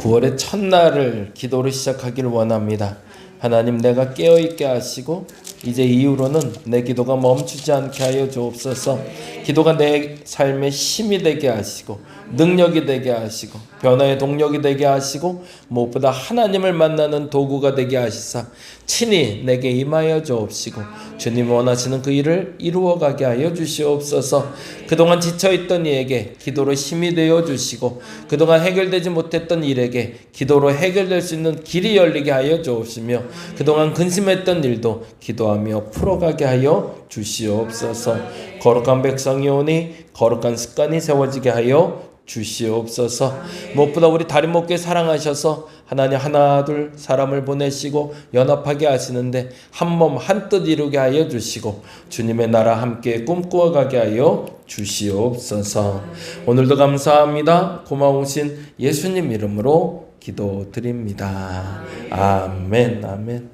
9월의 첫날을 기도로 시작하기를 원합니다. 하나님, 내가 깨어있게 하시고 이제 이후로는 내 기도가 멈추지 않게 하여 주옵소서. 기도가 내 삶의 힘이 되게 하시고 능력이 되게 하시고 변화의 동력이 되게 하시고 무엇보다 하나님을 만나는 도구가 되게 하시사 친히 내게 임하여 주옵시고 주님 원하시는 그 일을 이루어가게 하여 주시옵소서. 그동안 지쳐있던 이에게 기도로 힘이 되어 주시고 그동안 해결되지 못했던 일에게 기도로 해결될 수 있는 길이 열리게 하여 주옵시며 그동안 근심했던 일도 기도하며 풀어가게 하여 주시옵소서. 거룩한 백성이 오니 거룩한 습관이 세워지게 하여 주시옵소서. 무엇보다 우리 다림목교회 사랑하셔서 하나님 하나 둘 사람을 보내시고 연합하게 하시는데 한 몸 한 뜻 이루게 하여 주시고 주님의 나라 함께 꿈꾸어가게 하여 주시옵소서. 오늘도 감사합니다. 고마우신 예수님 이름으로 기도드립니다. 아멘. 아멘.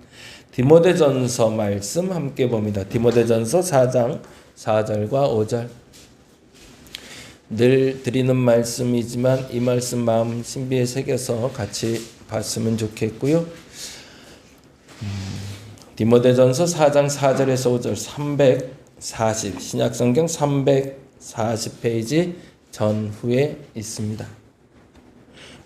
디모데전서 말씀 함께 봅니다. 디모데전서 4장 4절과 5절. 늘 드리는 말씀이지만 이 말씀 마음 신비에 새겨서 같이 봤으면 좋겠고요. 디모데전서 4장 4절에서 5절 340 신약성경 340페이지 전후에 있습니다.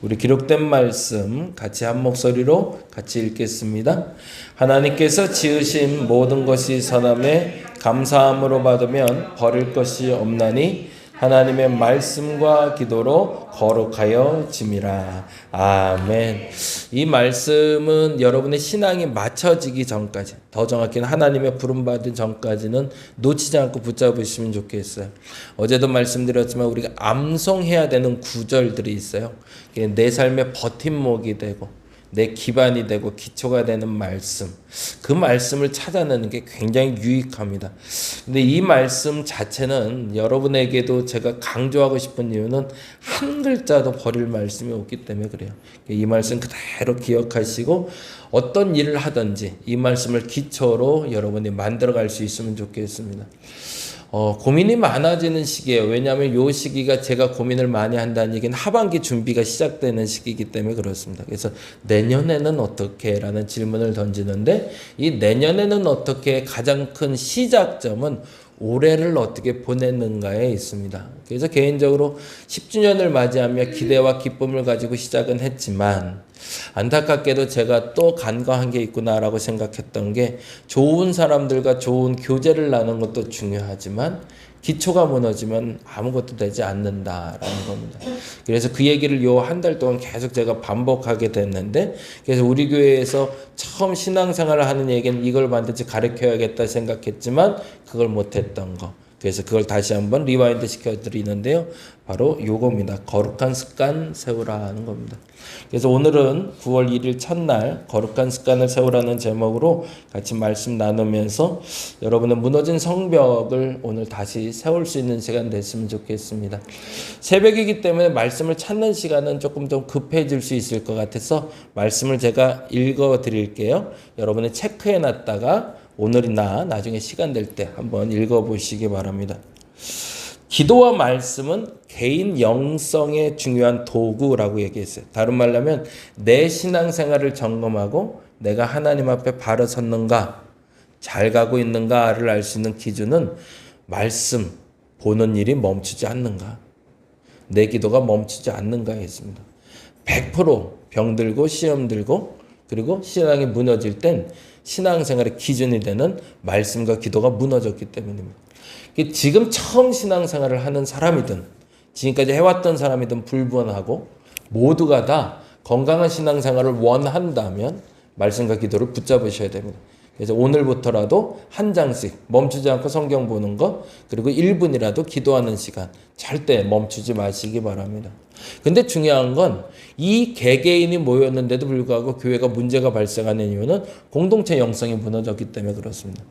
우리 기록된 말씀 같이 한 목소리로 같이 읽겠습니다. 하나님께서 지으신 모든 것이 선함에 감사함으로 받으면 버릴 것이 없나니 하나님의 말씀과 기도로 거룩하여 짐이라. 아멘. 이 말씀은 여러분의 신앙이 맞춰지기 전까지, 더 정확히는 하나님의 부름받은 전까지는 놓치지 않고 붙잡으시면 좋겠어요. 어제도 말씀드렸지만 우리가 암송해야 되는 구절들이 있어요. 내 삶의 버팀목이 되고 내 기반이 되고 기초가 되는 말씀, 그 말씀을 찾아내는 게 굉장히 유익합니다. 근데 이 말씀 자체는 여러분에게도 제가 강조하고 싶은 이유는 한 글자도 버릴 말씀이 없기 때문에 그래요. 이 말씀 그대로 기억하시고 어떤 일을 하든지 이 말씀을 기초로 여러분이 만들어갈 수 있으면 좋겠습니다. 고민이 많아지는 시기예요. 왜냐하면 이 시기가 제가 고민을 많이 한다는 얘기는 하반기 준비가 시작되는 시기이기 때문에 그렇습니다. 그래서 내년에는 어떻게? 라는 질문을 던지는데 이 내년에는 어떻게 가장 큰 시작점은 올해를 어떻게 보냈는가에 있습니다. 그래서 개인적으로 10주년을 맞이하며 기대와 기쁨을 가지고 시작은 했지만 안타깝게도 제가 또 간과한 게 있구나라고 생각했던 게 좋은 사람들과 좋은 교제를 나누는 것도 중요하지만 기초가 무너지면 아무것도 되지 않는다라는 겁니다. 그래서 그 얘기를 요 한 달 동안 계속 제가 반복하게 됐는데 그래서 우리 교회에서 처음 신앙생활을 하는 얘기는 이걸 반드시 가르쳐야겠다 생각했지만 그걸 못했던 거. 그래서 그걸 다시 한번 리와인드 시켜드리는데요. 바로 요겁니다. 거룩한 습관 세우라 하는 겁니다. 그래서 오늘은 9월 1일 첫날 거룩한 습관을 세우라는 제목으로 같이 말씀 나누면서 여러분의 무너진 성벽을 오늘 다시 세울 수 있는 시간 됐으면 좋겠습니다. 새벽이기 때문에 말씀을 찾는 시간은 조금 더 급해질 수 있을 것 같아서 말씀을 제가 읽어 드릴게요. 여러분이 체크해 놨다가 오늘이나 나중에 시간 될 때 한번 읽어보시기 바랍니다. 기도와 말씀은 개인 영성의 중요한 도구라고 얘기했어요. 다른 말로 하면 내 신앙생활을 점검하고 내가 하나님 앞에 바로 섰는가, 잘 가고 있는가를 알 수 있는 기준은 말씀 보는 일이 멈추지 않는가, 내 기도가 멈추지 않는가 했습니다. 100% 병들고 시험 들고 그리고 신앙이 무너질 땐 신앙생활의 기준이 되는 말씀과 기도가 무너졌기 때문입니다. 지금 처음 신앙생활을 하는 사람이든 지금까지 해왔던 사람이든 불문하고 모두가 다 건강한 신앙생활을 원한다면 말씀과 기도를 붙잡으셔야 됩니다. 그래서 오늘부터라도 한 장씩 멈추지 않고 성경 보는 것, 그리고 1분이라도 기도하는 시간 절대 멈추지 마시기 바랍니다. 근데 중요한 건 이 개개인이 모였는데도 불구하고 교회가 문제가 발생하는 이유는 공동체 영성이 무너졌기 때문에 그렇습니다.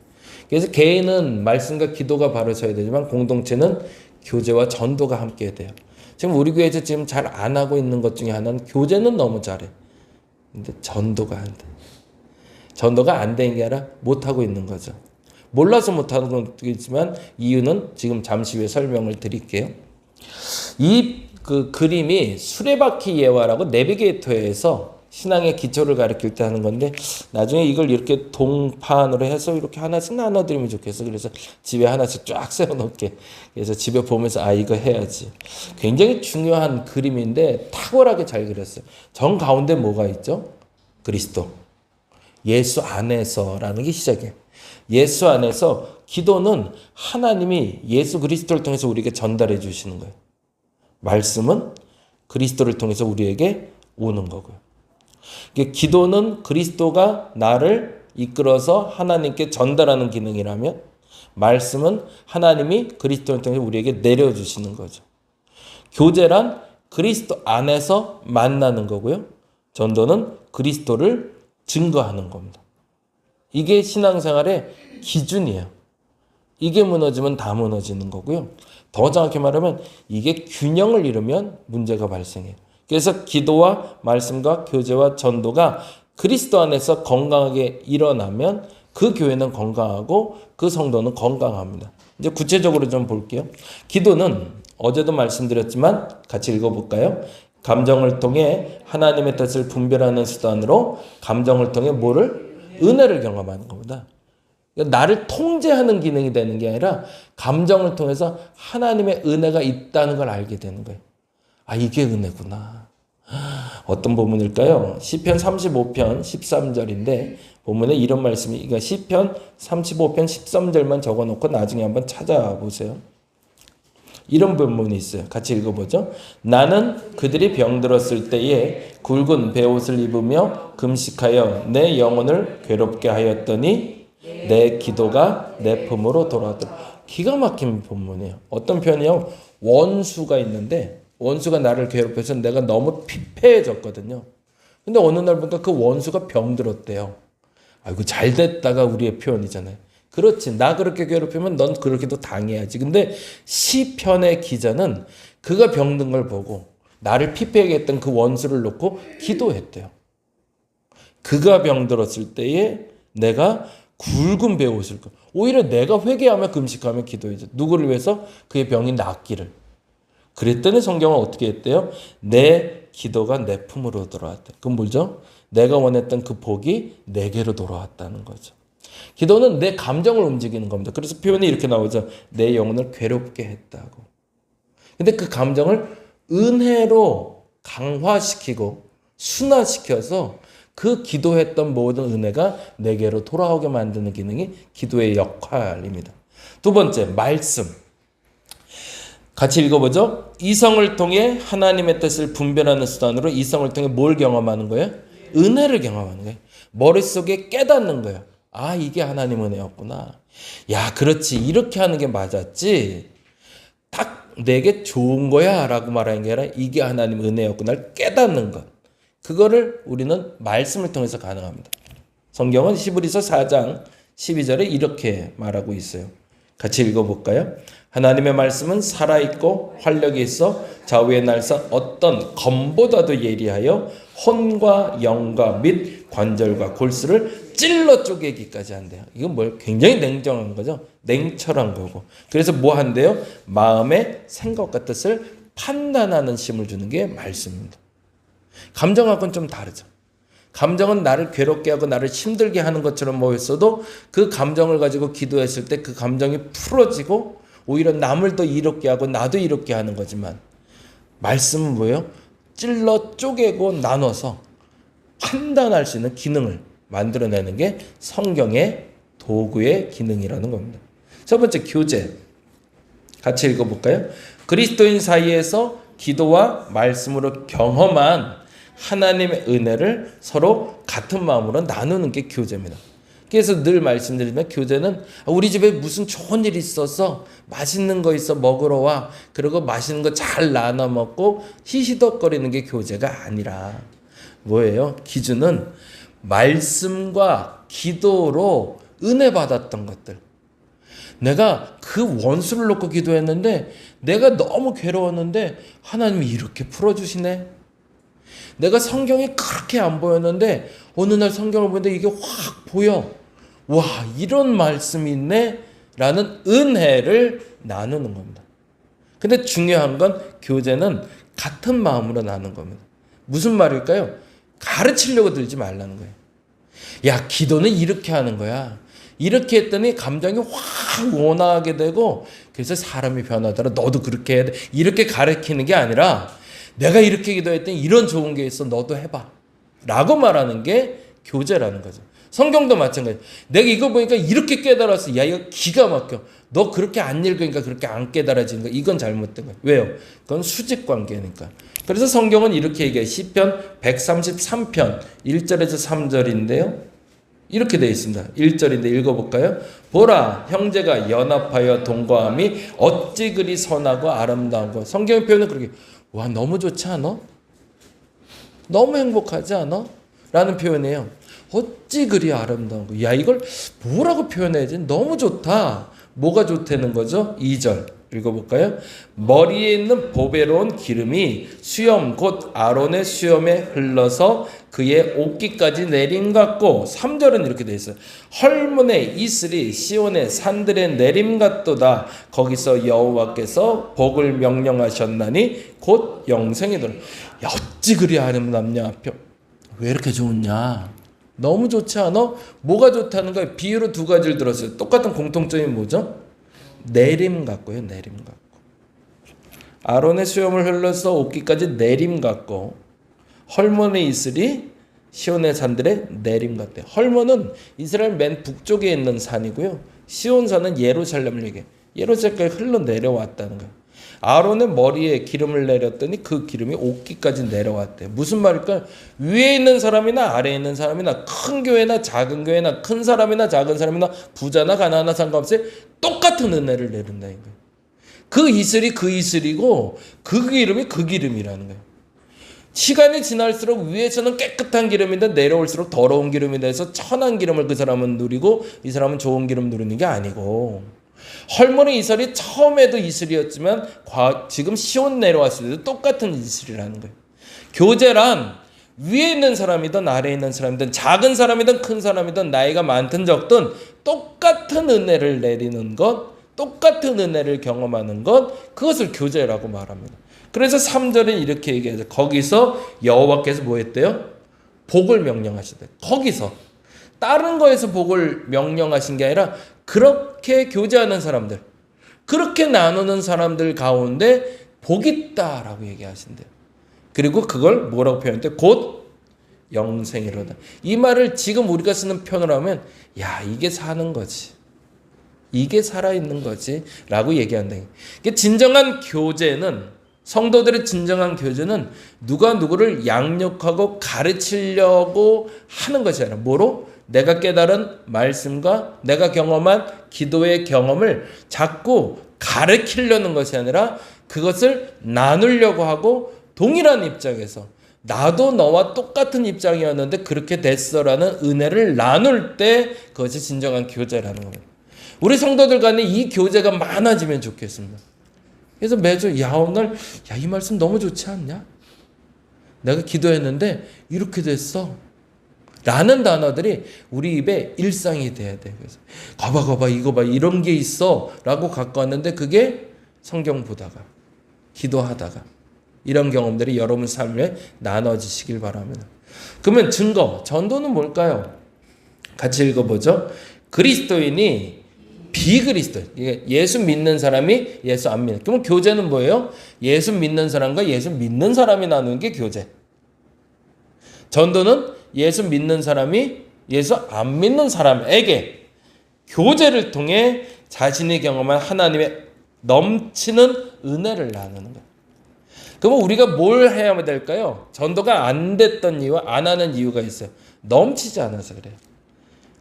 그래서 개인은 말씀과 기도가 바로 서야 되지만 공동체는 교제와 전도가 함께 돼요. 지금 우리 교회에서 지금 잘 안 하고 있는 것 중에 하나는 교제는 너무 잘해. 근데 전도가 안 돼. 전도가 안 되는 게 아니라 못하고 있는 거죠. 몰라서 못하는 건 있지만 이유는 지금 잠시 후에 설명을 드릴게요. 이 그 그림이 수레바퀴 예화라고 내비게이터에서 신앙의 기초를 가르칠 때 하는 건데 나중에 이걸 이렇게 동판으로 해서 이렇게 하나씩 나눠드리면 좋겠어. 그래서 집에 하나씩 쫙 세워놓게. 그래서 집에 보면서 이거 해야지. 굉장히 중요한 그림인데 탁월하게 잘 그렸어요. 정 가운데 뭐가 있죠? 그리스도. 예수 안에서라는 게 시작이에요. 예수 안에서 기도는 하나님이 예수 그리스도를 통해서 우리에게 전달해 주시는 거예요. 말씀은 그리스도를 통해서 우리에게 오는 거고요. 기도는 그리스도가 나를 이끌어서 하나님께 전달하는 기능이라면 말씀은 하나님이 그리스도를 통해서 우리에게 내려주시는 거죠. 교제란 그리스도 안에서 만나는 거고요. 전도는 그리스도를 증거하는 겁니다. 이게 신앙생활의 기준이에요. 이게 무너지면 다 무너지는 거고요. 더 정확히 말하면 이게 균형을 잃으면 문제가 발생해요. 그래서 기도와 말씀과 교제와 전도가 그리스도 안에서 건강하게 일어나면 그 교회는 건강하고 그 성도는 건강합니다. 이제 구체적으로 좀 볼게요. 기도는 어제도 말씀드렸지만 같이 읽어볼까요? 감정을 통해 하나님의 뜻을 분별하는 수단으로 감정을 통해 뭐를? 은혜를 경험하는 겁니다. 나를 통제하는 기능이 되는 게 아니라 감정을 통해서 하나님의 은혜가 있다는 걸 알게 되는 거예요. 이게 은혜구나. 어떤 본문일까요? 시편 35편 13절인데 본문에 이런 말씀이, 그러니까 시편 35편 13절만 적어놓고 나중에 한번 찾아보세요. 이런 본문이 있어요. 같이 읽어보죠. 나는 그들이 병들었을 때에 굵은 베옷을 입으며 금식하여 내 영혼을 괴롭게 하였더니 내 기도가 내 품으로 돌아왔더라. 기가 막힌 본문이에요. 어떤 편이요? 원수가 있는데 원수가 나를 괴롭혀서 내가 너무 피폐해졌거든요. 근데 어느 날 보니까 그 원수가 병들었대요. 아이고 잘 됐다가 우리의 표현이잖아요. 그렇지. 나 그렇게 괴롭히면 넌 그렇게도 당해야지. 근데 시편의 기자는 그가 병든 걸 보고 나를 피폐하게 했던 그 원수를 놓고 기도했대요. 그가 병들었을 때에 내가 굵은 베옷을, 오히려 내가 회개하며 금식하며 기도해줘. 누구를 위해서? 그의 병이 낫기를. 그랬더니 성경은 어떻게 했대요? 내 기도가 내 품으로 돌아왔대. 그건 뭐죠? 내가 원했던 그 복이 내게로 돌아왔다는 거죠. 기도는 내 감정을 움직이는 겁니다. 그래서 표현이 이렇게 나오죠. 내 영혼을 괴롭게 했다고. 근데 그 감정을 은혜로 강화시키고 순화시켜서 그 기도했던 모든 은혜가 내게로 돌아오게 만드는 기능이 기도의 역할입니다. 두 번째, 말씀. 같이 읽어보죠. 이성을 통해 하나님의 뜻을 분별하는 수단으로 이성을 통해 뭘 경험하는 거예요? 은혜를 경험하는 거예요. 머릿속에 깨닫는 거예요. 이게 하나님 은혜였구나. 야, 그렇지. 이렇게 하는 게 맞았지. 딱 내게 좋은 거야 라고 말하는 게 아니라 이게 하나님 은혜였구나를 깨닫는 것. 그거를 우리는 말씀을 통해서 가능합니다. 성경은 히브리서 4장 12절에 이렇게 말하고 있어요. 같이 읽어볼까요? 하나님의 말씀은 살아있고 활력이 있어 좌우의 날선 어떤 검보다도 예리하여 혼과 영과 및 관절과 골수를 찔러 쪼개기까지 한대요. 이건 뭘 굉장히 냉정한 거죠. 냉철한 거고. 그래서 뭐 한대요? 마음의 생각과 뜻을 판단하는 힘을 주는 게 말씀입니다. 감정하고는 좀 다르죠. 감정은 나를 괴롭게 하고 나를 힘들게 하는 것처럼 보였어도 그 감정을 가지고 기도했을 때 그 감정이 풀어지고 오히려 남을 더 이롭게 하고 나도 이롭게 하는 거지만 말씀은 뭐예요? 찔러 쪼개고 나눠서 판단할 수 있는 기능을 만들어내는 게 성경의 도구의 기능이라는 겁니다. 첫 번째, 교제. 같이 읽어볼까요? 그리스도인 사이에서 기도와 말씀으로 경험한 하나님의 은혜를 서로 같은 마음으로 나누는 게 교제입니다. 그래서 늘 말씀드리면 교제는 우리 집에 무슨 좋은 일이 있어서 맛있는 거 있어 먹으러 와. 그리고 맛있는 거 잘 나눠 먹고 히히덕거리는 게 교제가 아니라 뭐예요? 기준은 말씀과 기도로 은혜 받았던 것들. 내가 그 원수를 놓고 기도했는데 내가 너무 괴로웠는데 하나님이 이렇게 풀어주시네. 내가 성경이 그렇게 안 보였는데 어느 날 성경을 보는데 이게 확 보여. 와, 이런 말씀이 있네 라는 은혜를 나누는 겁니다. 근데 중요한 건 교제는 같은 마음으로 나는 겁니다. 무슨 말일까요? 가르치려고 들지 말라는 거예요. 야, 기도는 이렇게 하는 거야. 이렇게 했더니 감정이 확 원하게 되고 그래서 사람이 변하더라. 너도 그렇게 해야 돼. 이렇게 가르치는 게 아니라 내가 이렇게 기도했더니 이런 좋은 게 있어. 너도 해봐. 라고 말하는 게 교제라는 거죠. 성경도 마찬가지. 내가 이거 보니까 이렇게 깨달았어. 야, 이거 기가 막혀. 너 그렇게 안 읽으니까 그렇게 안 깨달아지는 거. 이건 잘못된 거야. 왜요? 그건 수직 관계니까. 그래서 성경은 이렇게 얘기해요. 시편 133편 1절에서 3절인데요. 이렇게 되어 있습니다. 1절인데 읽어볼까요? 보라, 형제가 연합하여 동거함이 어찌 그리 선하고 아름다운고. 성경의 표현은 그렇게, 와, 너무 좋지 않아? 너무 행복하지 않아? 라는 표현이에요. 어찌 그리 아름다운 거. 야, 이걸 뭐라고 표현해야지? 너무 좋다. 뭐가 좋다는 거죠? 2절 읽어볼까요? 머리에 있는 보배로운 기름이 수염 곧 아론의 수염에 흘러서 그의 옷깃까지 내림 같고. 3절은 이렇게 되어 있어요. 헐문의 이슬이 시온의 산들에 내림 같도다. 거기서 여호와께서 복을 명령하셨나니 곧 영생이더라. 야, 어찌 그리 아름답냐. 왜 이렇게 좋냐? 너무 좋지 않아? 뭐가 좋다는 거예요? 비유로 두 가지를 들었어요. 똑같은 공통점이 뭐죠? 내림 같고요. 내림 같고. 아론의 수염을 흘러서 옷깃까지 내림 같고, 헐몬의 이슬이 시온의 산들의 내림 같대요. 헐몬은 이스라엘 맨 북쪽에 있는 산이고요. 시온산은 예루살렘을 얘기해요. 예루살렘까지 흘러내려왔다는 거예요. 아론의 머리에 기름을 내렸더니 그 기름이 옷깃까지 내려왔대요. 무슨 말일까요? 위에 있는 사람이나 아래에 있는 사람이나 큰 교회나 작은 교회나 큰 사람이나 작은 사람이나 부자나 가난하나 상관없이 똑같은 은혜를 내린다는 거예요. 그 이슬이 그 이슬이고 그 기름이 그 기름이라는 거예요. 시간이 지날수록 위에서는 깨끗한 기름인데 내려올수록 더러운 기름이 돼서 천한 기름을 그 사람은 누리고 이 사람은 좋은 기름 누리는 게 아니고, 헐몬의 이슬이 처음에도 이슬이었지만 지금 시온 내려왔을 때도 똑같은 이슬이라는 거예요. 교제란 위에 있는 사람이든 아래에 있는 사람이든 작은 사람이든 큰 사람이든 나이가 많든 적든 똑같은 은혜를 내리는 것, 똑같은 은혜를 경험하는 것, 그것을 교제라고 말합니다. 그래서 3절은 이렇게 얘기하죠. 거기서 여호와께서 뭐 했대요? 복을 명령하시대. 거기서 다른 거에서 복을 명령하신 게 아니라 그렇게 교제하는 사람들, 그렇게 나누는 사람들 가운데 복이 있다라고 얘기하신대요. 그리고 그걸 뭐라고 표현했대? 곧 영생이로다. 이 말을 지금 우리가 쓰는 표현으로 하면, 야, 이게 사는 거지, 이게 살아있는 거지 라고 얘기한다. 진정한 교제는, 성도들의 진정한 교제는 누가 누구를 양육하고 가르치려고 하는 것이 아니라 뭐로? 내가 깨달은 말씀과 내가 경험한 기도의 경험을 자꾸 가르치려는 것이 아니라 그것을 나누려고 하고, 동일한 입장에서 나도 너와 똑같은 입장이었는데 그렇게 됐어라는 은혜를 나눌 때 그것이 진정한 교제라는 겁니다. 우리 성도들 간에 이 교제가 많아지면 좋겠습니다. 그래서 매주 오늘 이 말씀 너무 좋지 않냐? 내가 기도했는데 이렇게 됐어 라는 단어들이 우리 입에 일상이 돼야 돼. 그래서 거봐 이거 봐 이런 게 있어 라고 갖고 왔는데 그게 성경 보다가 기도하다가 이런 경험들이 여러분 삶에 나눠지시길 바랍니다. 그러면 증거, 전도는 뭘까요? 같이 읽어보죠. 그리스도인이 비그리스도인, 예수 믿는 사람이 예수 안 믿는. 그러면 교제는 뭐예요? 예수 믿는 사람과 예수 믿는 사람이 나누는 게 교제. 전도는 예수 믿는 사람이 예수 안 믿는 사람에게 교제를 통해 자신이 경험한 하나님의 넘치는 은혜를 나누는 거예요. 그러면 우리가 뭘 해야 될까요? 전도가 안 됐던 이유와 안 하는 이유가 있어요. 넘치지 않아서 그래요.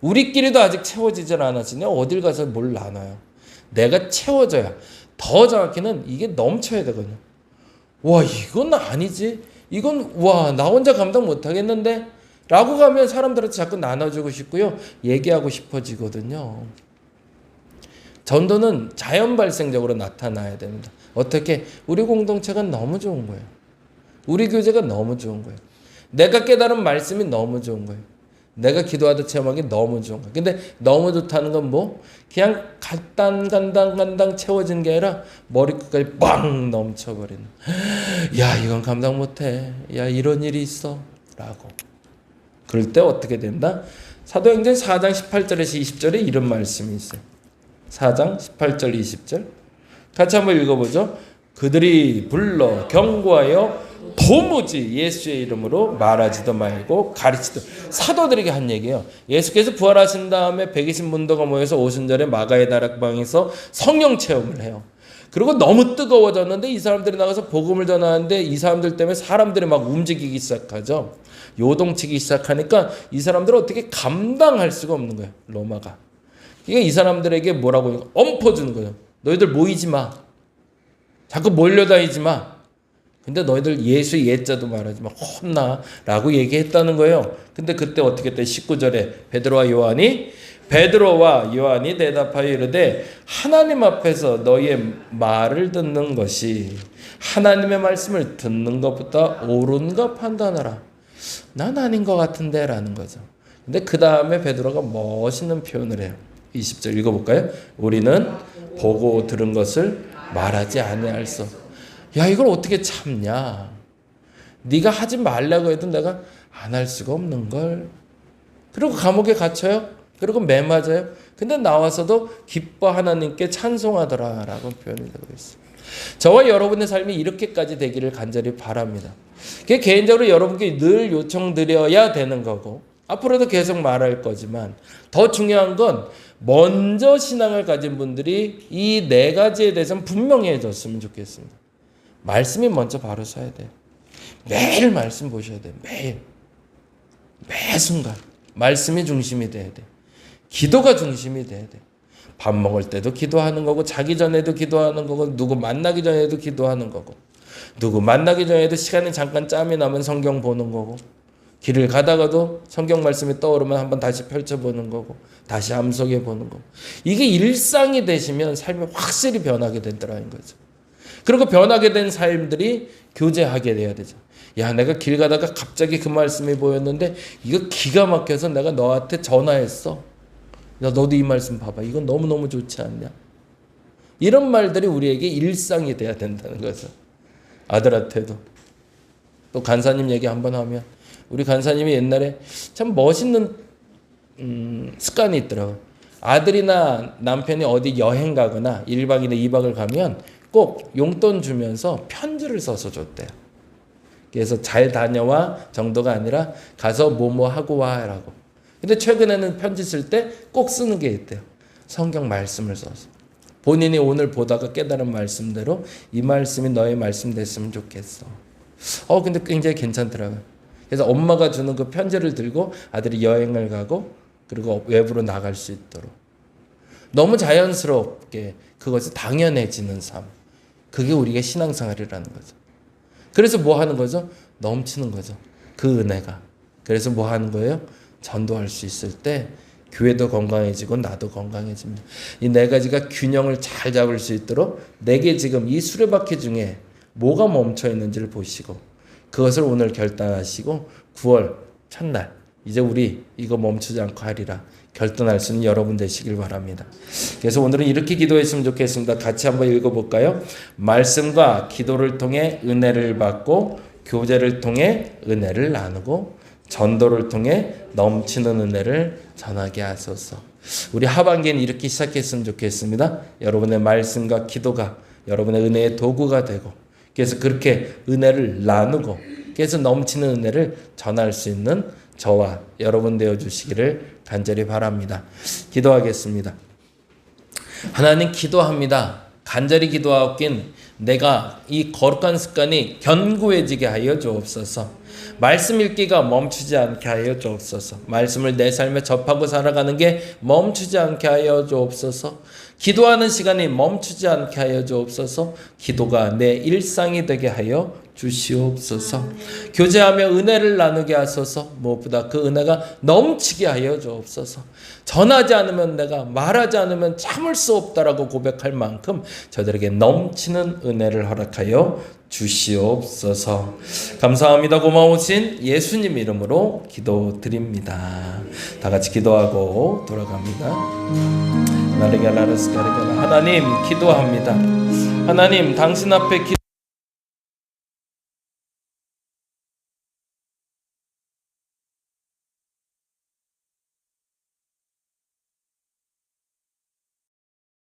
우리끼리도 아직 채워지질 않았으니 어딜 가서 뭘 나눠요. 내가 채워져야, 더 정확히는 이게 넘쳐야 되거든요. 와, 이건 아니지. 이건 나 혼자 감당 못하겠는데 라고 가면 사람들한테 자꾸 나눠주고 싶고요. 얘기하고 싶어지거든요. 전도는 자연 발생적으로 나타나야 됩니다. 어떻게? 우리 공동체가 너무 좋은 거예요. 우리 교제가 너무 좋은 거예요. 내가 깨달은 말씀이 너무 좋은 거예요. 내가 기도하다 체험한 게 너무 좋은 거야. 근데 너무 좋다는 건 뭐? 그냥 간당 채워진 게 아니라 머리끝까지 빵 넘쳐버리는. 야, 이건 감당 못해. 야, 이런 일이 있어. 라고. 그럴 때 어떻게 된다? 사도행전 4장 18절에서 20절에 이런 말씀이 있어요. 4장 18절 20절. 같이 한번 읽어보죠. 그들이 불러 경고하여 도무지 예수의 이름으로 말하지도 말고 가르치도. 사도들에게 한 얘기예요. 예수께서 부활하신 다음에 120문도가 모여서 오순절에 마가의 다락방에서 성령 체험을 해요. 그리고 너무 뜨거워졌는데 이 사람들이 나가서 복음을 전하는데 이 사람들 때문에 사람들이 막 움직이기 시작하죠. 요동치기 시작하니까 이 사람들은 어떻게 감당할 수가 없는 거예요. 로마가. 이게 이 사람들에게 뭐라고 엎어주는 거예요. 너희들 모이지 마. 자꾸 몰려다니지 마. 근데 너희들 예수 예자도 말하지 마. 혼나. 라고 얘기했다는 거예요. 근데 그때 어떻게 했대? 19절에 베드로와 요한이 대답하여 이르되 하나님 앞에서 너희의 말을 듣는 것이 하나님의 말씀을 듣는 것보다 옳은가 판단하라. 난 아닌 것 같은데 라는 거죠. 근데 그 다음에 베드로가 멋있는 표현을 해요. 20절 읽어볼까요? 우리는 보고 들은 것을 말하지 아니할소. 야, 이걸 어떻게 참냐? 네가 하지 말라고 해도 내가 안 할 수가 없는 걸. 그리고 감옥에 갇혀요. 그리고 매 맞아요. 근데 나와서도 기뻐 하나님께 찬송하더라라고 표현이 되고 있어요. 저와 여러분의 삶이 이렇게까지 되기를 간절히 바랍니다. 그게 개인적으로 여러분께 늘 요청드려야 되는 거고 앞으로도 계속 말할 거지만 더 중요한 건 먼저 신앙을 가진 분들이 이 네 가지에 대해서는 분명해졌으면 좋겠습니다. 말씀이 먼저 바로 서야 돼요. 매일 말씀 보셔야 돼요. 매 순간 말씀이 중심이 돼야 돼요. 기도가 중심이 돼야 돼요. 밥 먹을 때도 기도하는 거고 자기 전에도 기도하는 거고 누구 만나기 전에도 기도하는 거고 누구 만나기 전에도 시간이 잠깐 짬이 나면 성경 보는 거고 길을 가다가도 성경 말씀이 떠오르면 한번 다시 펼쳐보는 거고 다시 암송해 보는 거고 이게 일상이 되시면 삶이 확실히 변하게 되더라는 거죠. 그리고 변하게 된 삶들이 교제하게 돼야 되죠. 야, 내가 길 가다가 갑자기 그 말씀이 보였는데 이거 기가 막혀서 내가 너한테 전화했어. 야, 너도 이 말씀 봐봐. 이건 너무너무 좋지 않냐? 이런 말들이 우리에게 일상이 돼야 된다는 거죠. 아들한테도. 또 간사님 얘기 한번 하면 우리 간사님이 옛날에 참 멋있는 습관이 있더라고요. 아들이나 남편이 어디 여행 가거나 1박이나 2박을 가면 꼭 용돈 주면서 편지를 써서 줬대요. 그래서 잘 다녀와 정도가 아니라 가서 뭐뭐 하고 와라고. 근데 최근에는 편지 쓸 때 꼭 쓰는 게 있대요. 성경 말씀을 써서. 본인이 오늘 보다가 깨달은 말씀대로 이 말씀이 너의 말씀 됐으면 좋겠어. 근데 굉장히 괜찮더라고요. 그래서 엄마가 주는 그 편지를 들고 아들이 여행을 가고 그리고 외부로 나갈 수 있도록. 너무 자연스럽게 그것이 당연해지는 삶. 그게 우리가 신앙생활이라는 거죠. 그래서 뭐 하는 거죠? 넘치는 거죠. 그 은혜가. 그래서 뭐 하는 거예요? 전도할 수 있을 때 교회도 건강해지고 나도 건강해집니다. 이 네 가지가 균형을 잘 잡을 수 있도록 내게 지금 이 수레바퀴 중에 뭐가 멈춰 있는지를 보시고 그것을 오늘 결단하시고 9월 첫날 이제 우리 이거 멈추지 않고 하리라 결단할 수 있는 여러분 되시길 바랍니다. 그래서 오늘은 이렇게 기도했으면 좋겠습니다. 같이 한번 읽어볼까요? 말씀과 기도를 통해 은혜를 받고 교제를 통해 은혜를 나누고 전도를 통해 넘치는 은혜를 전하게 하소서. 우리 하반기에는 이렇게 시작했으면 좋겠습니다. 여러분의 말씀과 기도가 여러분의 은혜의 도구가 되고 그래서 그렇게 은혜를 나누고 그래서 넘치는 은혜를 전할 수 있는 저와 여러분 되어주시기를 간절히 바랍니다. 기도하겠습니다. 하나님 기도합니다. 간절히 기도하옵긴 내가 이 거룩한 습관이 견고해지게 하여 주옵소서. 말씀 읽기가 멈추지 않게 하여 주옵소서. 말씀을 내 삶에 접하고 살아가는 게 멈추지 않게 하여 주옵소서. 기도하는 시간이 멈추지 않게 하여 주옵소서. 기도가 내 일상이 되게 하여 주시옵소서. 교제하며 은혜를 나누게 하소서. 무엇보다 그 은혜가 넘치게 하여 주옵소서. 전하지 않으면 내가 말하지 않으면 참을 수 없다라고 고백할 만큼 저들에게 넘치는 은혜를 허락하여 주시옵소서. 감사합니다. 고마우신 예수님 이름으로 기도드립니다. 다 같이 기도하고 돌아갑니다. 하나님 기도합니다. 하나님 당신 앞에